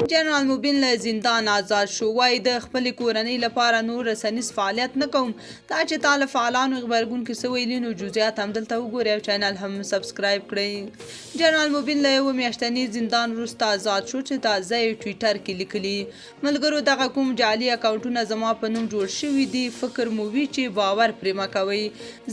جنرال موبین له زندان آزاد شو. وایي د خپلې کورنۍ لپاره نور رسنیز فعالیت نه کوم. دا چې تا له فعالانو غبرګون کې څه ویلي نو جزئیات همدلته وګورئ او چینل هم سبسکرایب کړئ. جنرال موبین له یوه میاشتني زندان وروسته آزاد شو چې تازه یې ټویټر کې لیکلي: ملګرو، دغه کوم جعلي اکاونټونه زما په نوم جوړ شوي دي فکر مو وي چې باور پرې مه کوئ.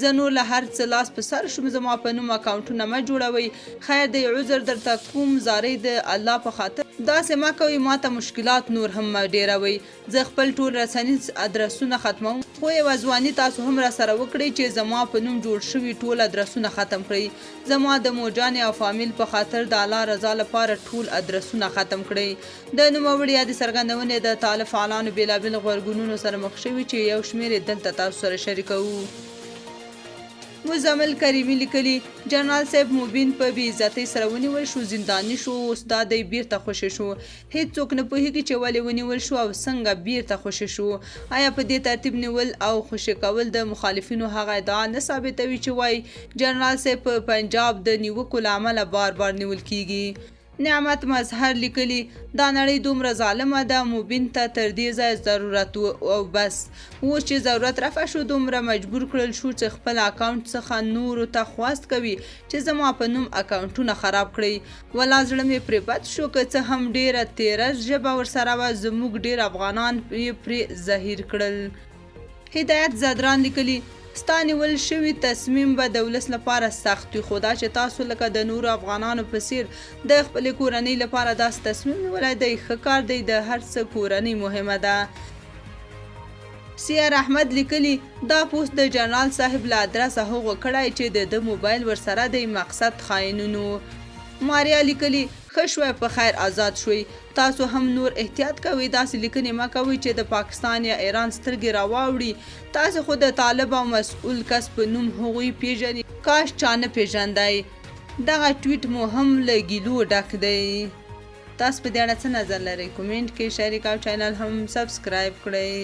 زه نور له هر څه لاس په سر شوم. زما په نوم اکاونټونه مه جوړوئ. خیر دی، عذر درته کوم، زارۍ د الله په خاطر داسې مه کوئ. ماته مشکلات نور هم مه ډیروئ. زه خپل ټول رسنیز ادرسونه ختموم، خو یوه ځواني تاسو هم راسره وکړئ چې زما په نوم جوړ شوي ټول ادرسونه ختم کړئ. زما د موجانې او فامیل په خاطر د الله رضا لپاره ټول ادرسونه ختم کړئ. د نوموړي یادې څرګندونې د طالب فعالانو بېلابېل غبرګونونو سره مخ شوي چې یو شمېر یې دلته تاسو سره شریکوو. مزمل کریمي لیکلي: جنرال صاحب موبین په بې عزتۍ سره ونیول شو، زنداني شو، اوس دا دی بیرته خوشي شو. هیڅوک نه پوهېږي چې ولې ونیول شو او څنګه بیرته خوشي شو. آیا په دې ترتیب نیول او خوشي کول د مخالفینو هغه ادعا نه ثابتوي چې وایي جنرال صاحب په پنجاب د نیوکو له امله بار بار نیول کیږي؟ نعمت مظهر لیکلي: دا نړۍ دومره ظالمه ده، موبین ته تر دې ځای ضرورت او بس. اوس چې ضرورت رفع شو، دومره مجبور کړل شو چې خپل اکاونټ څخه نورو ته خواست کوي چې زما په نوم اکاونټونه خراب کړئ. ولا زړه مې پرې بد شو، که څه هم ډیره تیره ژبه ورسره وه، زموږ ډیر افغانان پرې ظاهر کړل. هدایت زدران لیکلي: ستا نیول شوي تصمیم به د ولس لپاره سخت وي، خو دا چې تاسو لکه د نورو افغانانو په څیر د خپلې کورنۍ لپاره داسې تصمیم نیولی دی، ښه کار دی. د هر څه کورنۍ مهمه ده. سیر احمد لیکلي: دا پوسټ د جنرال صاحب له ادرسه هغو کړی چې د موبایل ورسره دی، مقصد خاینونو. ماریا لیکلي: ښه شوی، په خیر آزاد شوی. تاسو هم نور احتیاط کوئ، داسې لیکنې مه کوئ چې د پاکستان یا ایران سترګې راواوړي. تاسو خو د طالب او مسؤل کس په نوم هغوی پیژنئ، کاش چا نه پیژندی. دغه ټویټ مو هم له ګیلو ډک دی. تاسو په دې اړه څه نظر لرئ؟ کومنټ کې شریک او چینل هم سبسکرایب کړئ.